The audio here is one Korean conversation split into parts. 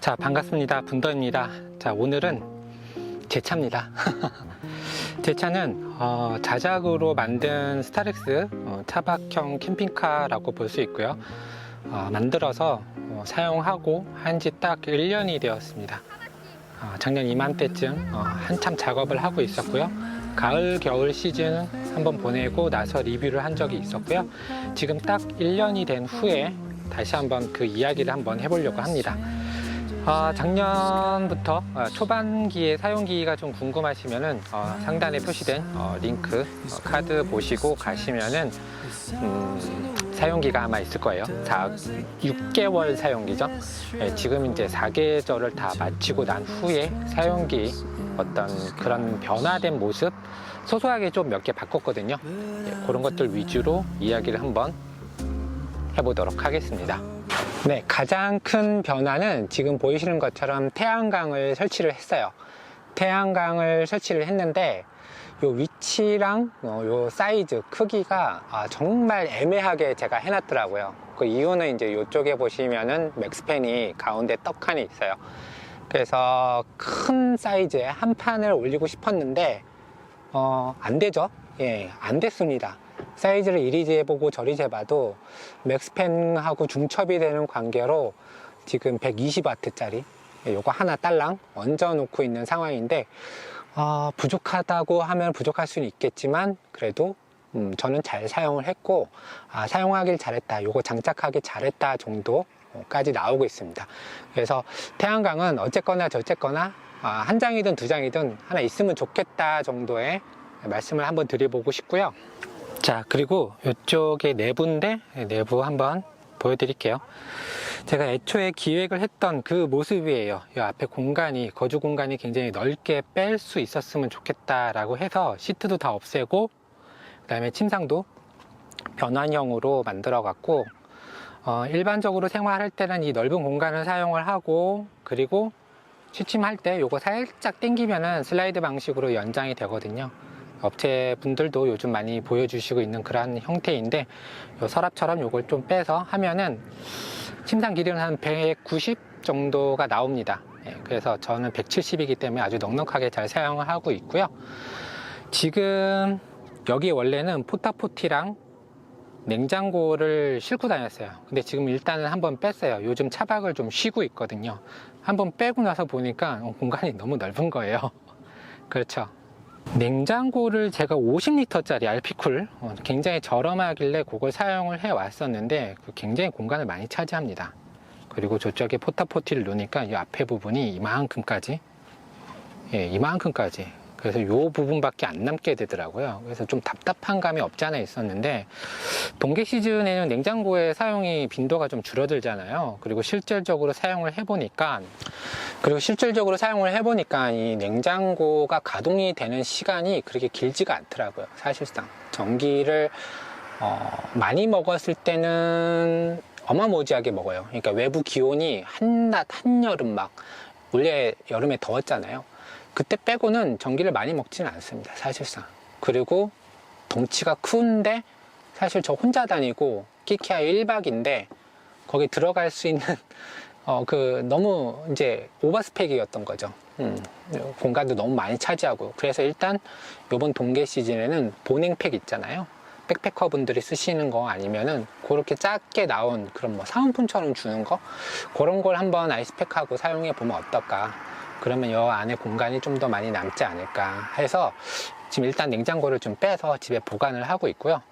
자, 반갑습니다. 분더입니다. 자, 오늘은 제 차입니다. 제 차는 자작으로 만든 스타렉스 차박형 캠핑카라고 볼 수 있고요. 만들어서 사용하고 한지 딱 1년이 되었습니다. 작년 이맘때쯤 한참 작업을 하고 있었고요. 가을 겨울 시즌 한번 보내고 나서 리뷰를 한 적이 있었고요. 지금 딱 1년이 된 후에 다시 한번 그 이야기를 한번 해보려고 합니다. 작년부터 초반기의 사용기가 좀 궁금하시면은 상단에 표시된 링크 카드 보시고 가시면은 사용기가 아마 있을 거예요. 6개월 사용기죠. 지금 이제 4계절을 다 마치고 난 후에 사용기 어떤 그런 변화된 모습 소소하게 좀 몇 개 바꿨거든요. 그런 것들 위주로 이야기를 한번 해보도록 하겠습니다. 네, 가장 큰 변화는 지금 보이시는 것처럼 태양광을 설치를 했어요. 태양광을 설치를 했는데 요 위치랑 요 사이즈 크기가 정말 애매하게 제가 해놨더라고요. 그 이유는 이제 이쪽에 보시면은 맥스팬이 가운데 떡하니 있어요. 그래서 큰 사이즈의 한 판을 올리고 싶었는데 안 되죠. 예, 안 됐습니다. 사이즈를 이리 재보고 저리 재봐도 맥스팬하고 중첩이 되는 관계로 지금 120W짜리 요거 하나 딸랑 얹어 놓고 있는 상황인데 부족하다고 하면 부족할 수는 있겠지만 그래도 저는 잘 사용을 했고 사용하길 잘했다, 요거 장착하기 잘했다 정도까지 나오고 있습니다. 그래서 태양광은 어쨌거나 저쨌거나 한 장이든 두 장이든 하나 있으면 좋겠다 정도의 말씀을 한번 드려보고 싶고요. 자, 그리고 이쪽에 내부인데 내부 한번 보여드릴게요. 제가 애초에 기획을 했던 그 모습이에요. 이 앞에 공간이, 거주 공간이 굉장히 넓게 뺄 수 있었으면 좋겠다라고 해서 시트도 다 없애고 그 다음에 침상도 변환형으로 만들어 갖고 일반적으로 생활할 때는 이 넓은 공간을 사용을 하고, 그리고 취침할 때 요거 살짝 당기면은 슬라이드 방식으로 연장이 되거든요. 업체분들도 요즘 많이 보여주시고 있는 그런 형태인데 요 서랍처럼 요걸 좀 빼서 하면은 침상 길이는 한 190 정도가 나옵니다. 그래서 저는 170이기 때문에 아주 넉넉하게 잘 사용을 하고 있고요. 지금 여기 원래는 포타포티랑 냉장고를 싣고 다녔어요. 근데 지금 일단은 한번 뺐어요. 요즘 차박을 좀 쉬고 있거든요. 한번 빼고 나서 보니까 공간이 너무 넓은 거예요. 그렇죠. 냉장고를 제가 50L짜리 알피쿨 굉장히 저렴하길래 그걸 사용을 해 왔었는데 굉장히 공간을 많이 차지합니다. 그리고 저쪽에 포타포티를 놓으니까 이 앞에 부분이 이만큼까지, 이만큼까지, 그래서 이 부분밖에 안 남게 되더라고요. 그래서 좀 답답한 감이 없지 않아 있었는데, 동계 시즌에는 냉장고의 사용이 빈도가 좀 줄어들잖아요. 그리고 실질적으로 사용을 해보니까 이 냉장고가 가동이 되는 시간이 그렇게 길지가 않더라고요. 사실상 전기를 많이 먹었을 때는 어마무지하게 먹어요. 그러니까 외부 기온이 한낮 한여름 막 원래 여름에 더웠잖아요. 그때 빼고는 전기를 많이 먹지는 않습니다, 사실상. 그리고 덩치가 큰데 사실 저 혼자 다니고 키키야 1박인데 거기 들어갈 수 있는 너무 이제 오버스펙이었던 거죠. 공간도 너무 많이 차지하고. 그래서 일단 요번 동계 시즌에는 보냉팩 있잖아요. 백패커 분들이 쓰시는 거 아니면은 그렇게 작게 나온 그런 뭐 사은품처럼 주는 거, 그런 걸 한번 아이스팩하고 사용해 보면 어떨까. 그러면 이 안에 공간이 좀 더 많이 남지 않을까 해서 지금 일단 냉장고를 좀 빼서 집에 보관을 하고 있고요.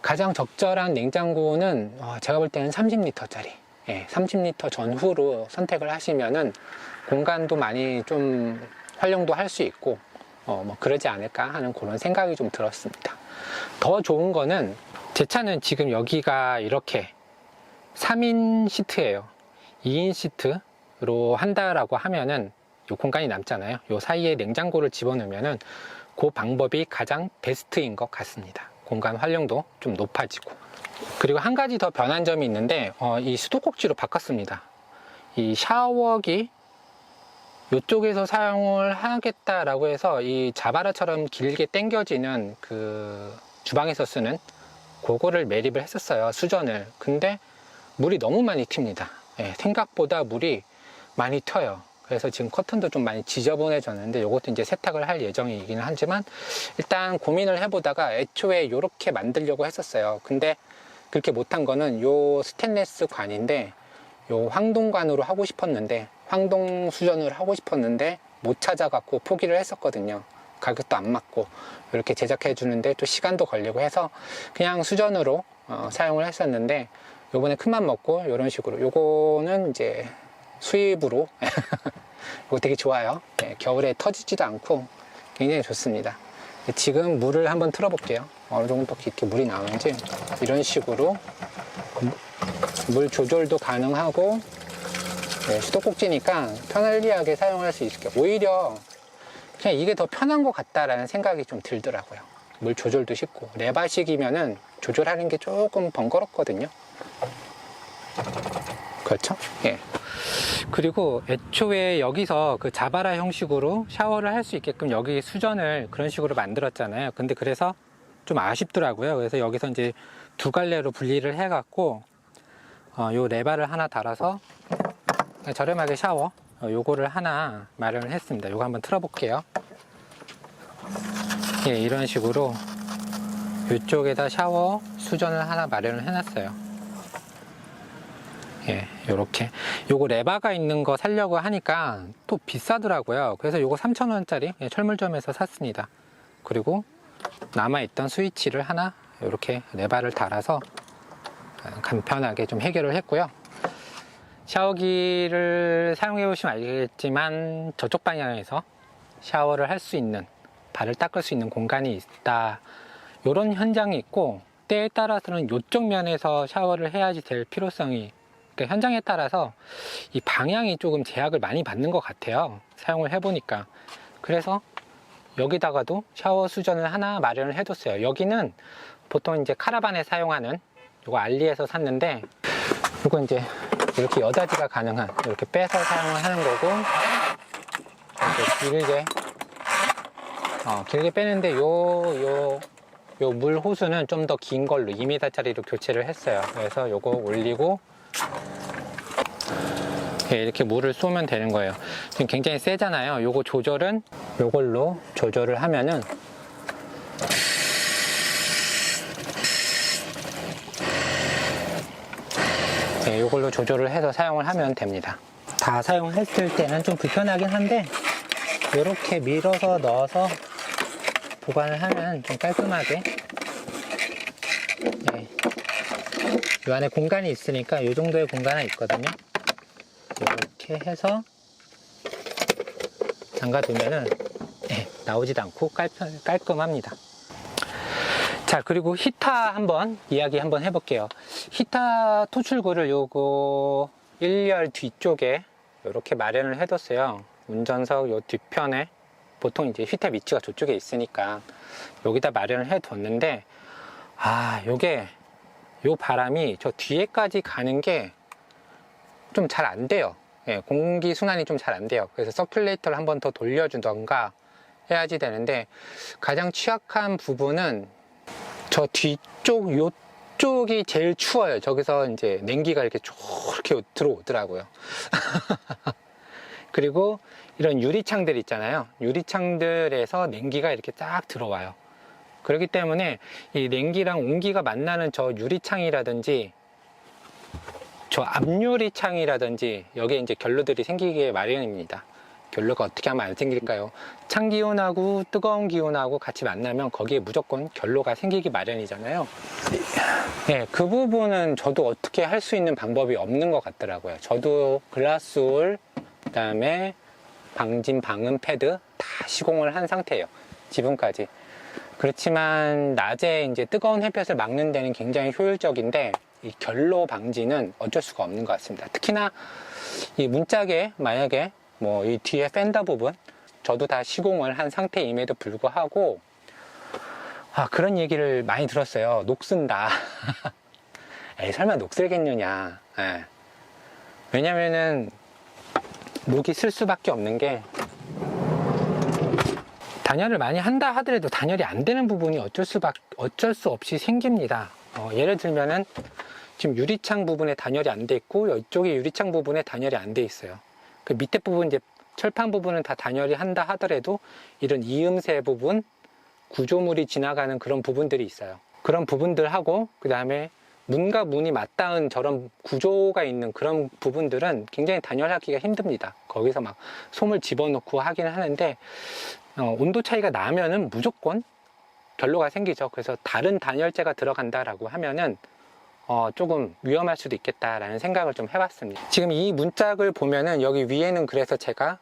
가장 적절한 냉장고는 제가 볼 때는 30L짜리 30L 전후로 선택을 하시면은 공간도 많이 좀 활용도 할 수 있고 뭐 그러지 않을까 하는 그런 생각이 좀 들었습니다. 더 좋은 거는 제 차는 지금 여기가 이렇게 3인 시트예요. 2인 시트로 한다라고 하면은 요 공간이 남잖아요. 요 사이에 냉장고를 집어넣으면은 그 방법이 가장 베스트인 것 같습니다. 공간 활용도 좀 높아지고. 그리고 한 가지 더 변한 점이 있는데 이 수도꼭지로 바꿨습니다. 이 샤워기 이쪽에서 사용을 하겠다라고 해서 이 자바라처럼 길게 당겨지는 그 주방에서 쓰는 그거를 매립을 했었어요, 수전을. 근데 물이 너무 많이 튑니다. 생각보다 물이 많이 튀어요. 그래서 지금 커튼도 좀 많이 지저분해졌는데 이것도 이제 세탁을 할 예정이긴 하지만 일단 고민을 해보다가 애초에 이렇게 만들려고 했었어요. 근데 그렇게 못한 거는 요 스테인리스 관인데 요 황동관으로 하고 싶었는데 황동 수전을 하고 싶었는데 못 찾아갖고 포기를 했었거든요. 가격도 안 맞고 이렇게 제작해 주는데 또 시간도 걸리고 해서 그냥 수전으로 사용을 했었는데 요번에 큰맘 먹고 이런 식으로 요거는 이제 수입으로 이거 되게 좋아요. 네, 겨울에 터지지도 않고 굉장히 좋습니다. 지금 물을 한번 틀어 볼게요. 어느 정도 이렇게 물이 나오는지. 이런 식으로 물 조절도 가능하고 네, 수도꼭지니까 편리하게 사용할 수 있을 거예요. 오히려 그냥 이게 더 편한 것 같다라는 생각이 좀 들더라고요. 물 조절도 쉽고 레바식이면은 조절하는 게 조금 번거롭거든요. 그렇죠? 예. 그리고 애초에 여기서 그 자바라 형식으로 샤워를 할 수 있게끔 여기 수전을 그런 식으로 만들었잖아요. 근데 그래서 좀 아쉽더라고요. 그래서 여기서 이제 두 갈래로 분리를 해갖고 요 레바를 하나 달아서 저렴하게 샤워 요거를 하나 마련을 했습니다. 요거 한번 틀어볼게요. 예, 이런 식으로 이쪽에다 샤워 수전을 하나 마련을 해놨어요. 예, 요렇게. 요거 레바가 있는 거 사려고 하니까 또 비싸더라고요. 그래서 요거 3,000원짜리 철물점에서 샀습니다. 그리고 남아있던 스위치를 하나 이렇게 레바를 달아서 간편하게 좀 해결을 했고요. 샤워기를 사용해 보시면 알겠지만 저쪽 방향에서 샤워를 할 수 있는, 발을 닦을 수 있는 공간이 있다. 요런 현장이 있고 때에 따라서는 요쪽 면에서 샤워를 해야지 될 필요성이, 그러니까 현장에 따라서 이 방향이 조금 제약을 많이 받는 것 같아요. 사용을 해보니까. 그래서 여기다가도 샤워 수전을 하나 마련을 해뒀어요. 여기는 보통 이제 카라반에 사용하는 요거 알리에서 샀는데 이거 이제 이렇게 여닫이가 가능한, 이렇게 빼서 사용을 하는 거고, 이렇게 길게 빼는데 요 물 호수는 좀 더 긴 걸로 2m짜리로 교체를 했어요. 그래서 요거 올리고 이렇게 물을 쏘면 되는 거예요. 지금 굉장히 세잖아요. 요거 조절은 요걸로 조절을 하면은 네, 요걸로 조절을 해서 사용을 하면 됩니다. 다 사용했을 때는 좀 불편하긴 한데 이렇게 밀어서 넣어서 보관을 하면 좀 깔끔하게, 네. 이 안에 공간이 있으니까 이 정도의 공간이 있거든요. 이렇게 해서 담가두면은 네, 나오지도 않고 깔끔합니다. 자, 그리고 히터 한번 이야기 한번 해볼게요. 히터 토출구를 요거 1열 뒤쪽에 이렇게 마련을 해뒀어요. 운전석 요 뒤편에, 보통 이제 히터 위치가 저쪽에 있으니까 여기다 마련을 해뒀는데, 요게 요 바람이 저 뒤에까지 가는 게 좀 잘 안 돼요. 예, 공기 순환이 좀 잘 안 돼요. 그래서 서큘레이터를 한 번 더 돌려주던가 해야지 되는데, 가장 취약한 부분은 저 뒤쪽 요쪽이 제일 추워요. 저기서 이제 냉기가 이렇게 이렇게 들어오더라고요. 그리고 이런 유리창들 있잖아요. 유리창들에서 냉기가 이렇게 딱 들어와요. 그렇기 때문에 이 냉기랑 온기가 만나는 저 유리창이라든지 저 앞유리창이라든지 여기에 이제 결로들이 생기기 마련입니다. 결로가 어떻게 하면 안 생길까요? 찬 기온하고 뜨거운 기온하고 같이 만나면 거기에 무조건 결로가 생기기 마련이잖아요. 네, 그 부분은 저도 어떻게 할 수 있는 방법이 없는 것 같더라고요. 저도 글라스울, 그 다음에 방진 방음 패드 다 시공을 한 상태예요. 지붕까지. 그렇지만 낮에 이제 뜨거운 햇볕을 막는 데는 굉장히 효율적인데 이 결로 방지는 어쩔 수가 없는 것 같습니다. 특히나 이 문짝에 만약에 뭐 이 뒤에 팬더 부분 저도 다 시공을 한 상태임에도 불구하고 그런 얘기를 많이 들었어요. 녹슨다. 에이, 설마 녹슬겠느냐. 예. 왜냐면은 녹이 쓸 수밖에 없는 게, 단열을 많이 한다 하더라도 단열이 안 되는 부분이 어쩔 수 없이 생깁니다. 예를 들면은 지금 유리창 부분에 단열이 안 돼 있고 이쪽에 유리창 부분에 단열이 안 돼 있어요. 그 밑에 부분 이제 철판 부분은 다 단열이 한다 하더라도 이런 이음새 부분, 구조물이 지나가는 그런 부분들이 있어요. 그런 부분들하고 그 다음에 문과 문이 맞닿은 저런 구조가 있는 그런 부분들은 굉장히 단열하기가 힘듭니다. 거기서 막 솜을 집어넣고 하긴 하는데 온도 차이가 나면은 무조건 결로가 생기죠. 그래서 다른 단열재가 들어간다라고 하면은 조금 위험할 수도 있겠다라는 생각을 좀 해봤습니다. 지금 이 문짝을 보면은 여기 위에는 그래서 제가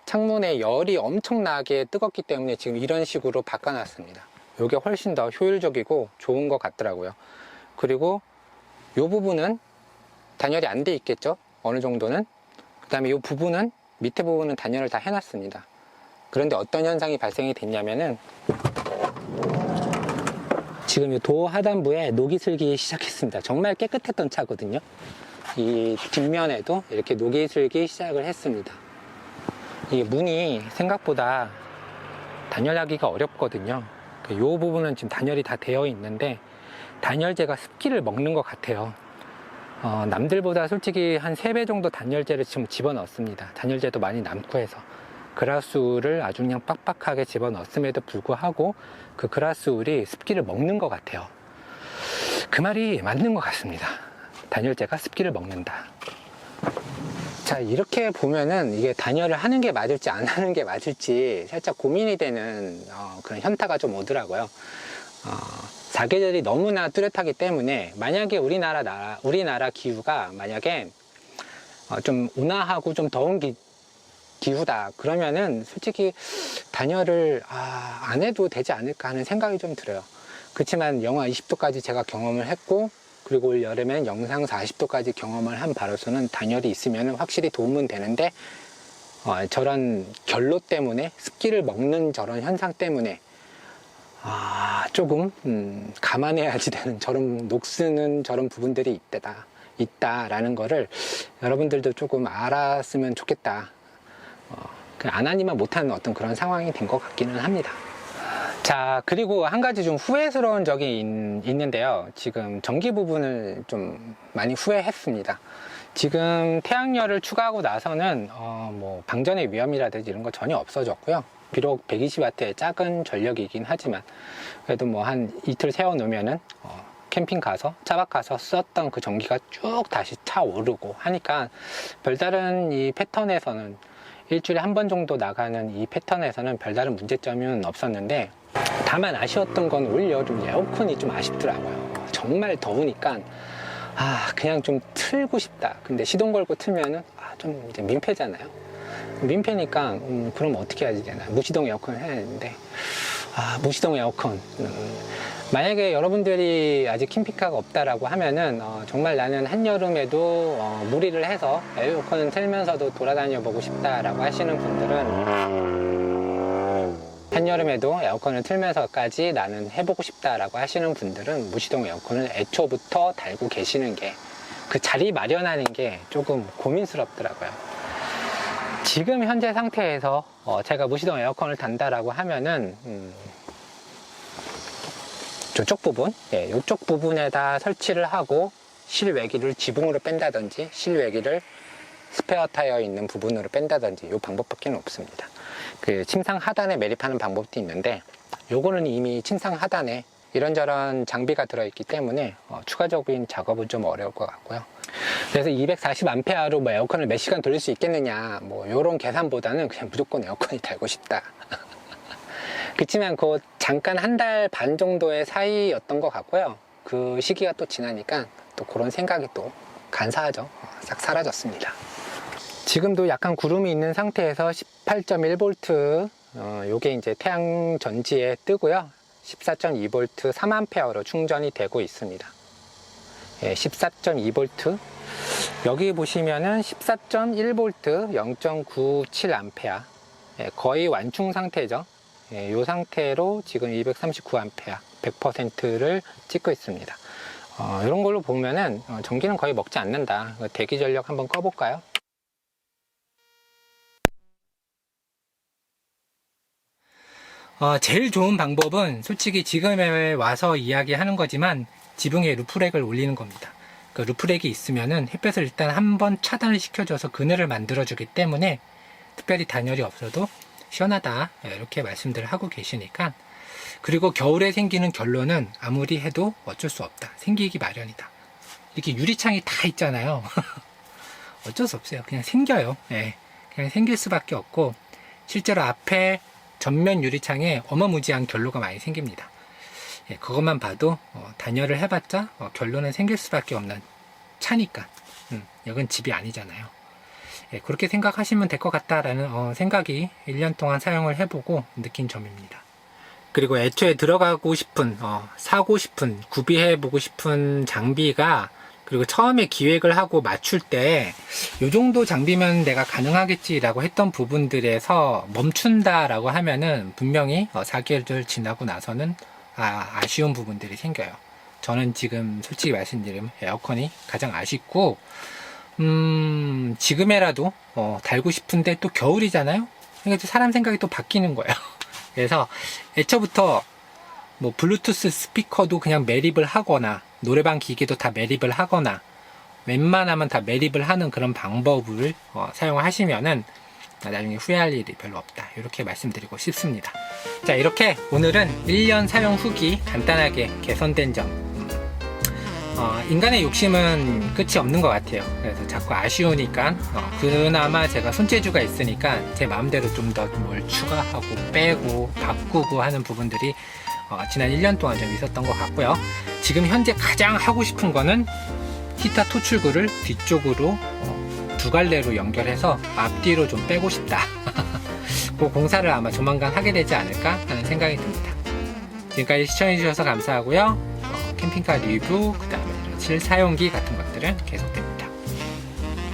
창문에 열이 엄청나게 뜨겁기 때문에 지금 이런 식으로 바꿔놨습니다. 이게 훨씬 더 효율적이고 좋은 것 같더라고요. 그리고 이 부분은 단열이 안 돼 있겠죠, 어느 정도는. 그 다음에 이 부분은, 밑에 부분은 단열을 다 해놨습니다. 그런데 어떤 현상이 발생이 됐냐면은 지금 이 도어 하단부에 녹이 슬기 시작했습니다. 정말 깨끗했던 차거든요. 이 뒷면에도 이렇게 녹이 슬기 시작을 했습니다. 이 문이 생각보다 단열하기가 어렵거든요. 이 부분은 지금 단열이 다 되어 있는데 단열재가 습기를 먹는 것 같아요. 남들보다 솔직히 한 3배 정도 단열재를 지금 집어넣습니다. 단열재도 많이 남고 해서 그라스울을 아주 그냥 빡빡하게 집어넣었음에도 불구하고 그 그라스울이 습기를 먹는 것 같아요. 그 말이 맞는 것 같습니다. 단열재가 습기를 먹는다. 자, 이렇게 보면은 이게 단열을 하는 게 맞을지 안 하는 게 맞을지 살짝 고민이 되는 그런 현타가 좀 오더라고요. 사계절이 너무나 뚜렷하기 때문에 만약에 우리나라 기후가 만약에 좀 온화하고 좀 더운 기후다 그러면은 솔직히 단열을 안 해도 되지 않을까 하는 생각이 좀 들어요. 그렇지만 영하 20도까지 제가 경험을 했고, 그리고 올 여름엔 영상 40도까지 경험을 한 바로서는 단열이 있으면 확실히 도움은 되는데 저런 결로 때문에, 습기를 먹는 저런 현상 때문에 조금 감안해야지 되는 저런 녹쓰는 저런 부분들이 있다라는 거를 여러분들도 조금 알았으면 좋겠다. 안 하니만 못하는 어떤 그런 상황이 된 것 같기는 합니다. 자, 그리고 한 가지 좀 후회스러운 적이 있는데요. 지금 전기 부분을 좀 많이 후회했습니다. 지금 태양열을 추가하고 나서는 뭐 방전의 위험이라든지 이런 거 전혀 없어졌고요. 비록 120W의 작은 전력이긴 하지만 그래도 뭐 한 이틀 세워 놓으면은 캠핑 가서 차박 가서 썼던 그 전기가 쭉 다시 차오르고 하니까 별다른 이 패턴에서는, 일주일에 한 번 정도 나가는 이 패턴에서는 별다른 문제점은 없었는데, 다만 아쉬웠던 건 올 여름 에어컨이 좀 아쉽더라고요. 정말 더우니까 그냥 좀 틀고 싶다. 근데 시동 걸고 틀면은 좀 이제 민폐잖아요. 민폐니까 그럼 어떻게 해야지 되나, 무시동 에어컨을 해야 되는데 무시동 에어컨, 만약에 여러분들이 아직 캠핑카가 없다라고 하면은 정말 나는 한여름에도 무리를 해서 에어컨을 틀면서도 돌아다녀 보고 싶다라고 하시는 분들은, 한여름에도 에어컨을 틀면서까지 나는 해보고 싶다라고 하시는 분들은 무시동 에어컨을 애초부터 달고 계시는 게, 그 자리 마련하는 게 조금 고민스럽더라고요. 지금 현재 상태에서 제가 무시동 에어컨을 단다라고 하면은 이쪽 부분, 이쪽 부분에다 설치를 하고 실외기를 지붕으로 뺀다든지 실외기를 스페어 타이어 있는 부분으로 뺀다든지 이 방법밖에 없습니다. 그 침상 하단에 매립하는 방법도 있는데, 요거는 이미 침상 하단에 이런저런 장비가 들어있기 때문에 추가적인 작업은 좀 어려울 것 같고요. 그래서 240A로 뭐 에어컨을 몇 시간 돌릴 수 있겠느냐, 뭐 요런 계산보다는 그냥 무조건 에어컨이 달고 싶다. 그렇지만 그 잠깐 한 달 반 정도의 사이였던 것 같고요. 그 시기가 또 지나니까 또 그런 생각이 또 간사하죠. 싹 사라졌습니다. 지금도 약간 구름이 있는 상태에서 18.1V 요게 이제 태양 전지에 뜨고요. 14.2V 3A로 충전이 되고 있습니다. 14.2V, 여기 보시면은 14.1V 0.97A, 거의 완충 상태죠. 이 상태로 지금 239A 100%를 찍고 있습니다. 이런 걸로 보면은 전기는 거의 먹지 않는다. 대기 전력 한번 꺼볼까요? 제일 좋은 방법은 솔직히 지금에 와서 이야기하는 거지만 지붕에 루프렉을 올리는 겁니다. 그 루프렉이 있으면은 햇볕을 일단 한번 차단을 시켜줘서 그늘을 만들어주기 때문에 특별히 단열이 없어도 시원하다, 이렇게 말씀들을 하고 계시니까. 그리고 겨울에 생기는 결로는 아무리 해도 어쩔 수 없다, 생기기 마련이다. 이렇게 유리창이 다 있잖아요. 어쩔 수 없어요. 그냥 생겨요. 예, 그냥 생길 수밖에 없고, 실제로 앞에 전면 유리창에 어마무지한 결로가 많이 생깁니다. 예, 그것만 봐도 단열을 해봤자 결로는 생길 수밖에 없는 차니까. 여긴 집이 아니잖아요. 예, 그렇게 생각하시면 될 것 같다라는 생각이 1년 동안 사용을 해보고 느낀 점입니다. 그리고 애초에 들어가고 싶은, 사고 싶은, 구비해보고 싶은 장비가, 그리고 처음에 기획을 하고 맞출 때 이 정도 장비면 내가 가능하겠지라고 했던 부분들에서 멈춘다라고 하면은 분명히 4개월 지나고 나서는 아쉬운 부분들이 생겨요. 저는 지금 솔직히 말씀드리면 에어컨이 가장 아쉽고, 지금에라도 달고 싶은데 또 겨울이잖아요. 그러니까 사람 생각이 또 바뀌는 거예요. 그래서 애초부터 뭐 블루투스 스피커도 그냥 매립을 하거나, 노래방 기기도 다 매립을 하거나, 웬만하면 다 매립을 하는 그런 방법을 사용하시면은 나중에 후회할 일이 별로 없다, 이렇게 말씀드리고 싶습니다. 자, 이렇게 오늘은 1년 사용 후기 간단하게 개선된 점. 인간의 욕심은 끝이 없는 것 같아요. 그래서 자꾸 아쉬우니까 그나마 제가 손재주가 있으니까 제 마음대로 좀 더 뭘 추가하고 빼고 바꾸고 하는 부분들이 지난 1년 동안 좀 있었던 것 같고요. 지금 현재 가장 하고 싶은 거는 히터 토출구를 뒤쪽으로 두 갈래로 연결해서 앞뒤로 좀 빼고 싶다. 그 공사를 아마 조만간 하게 되지 않을까 하는 생각이 듭니다. 지금까지 시청해주셔서 감사하고요. 캠핑카 리뷰, 그 다음에 실사용기 같은 것들은 계속됩니다.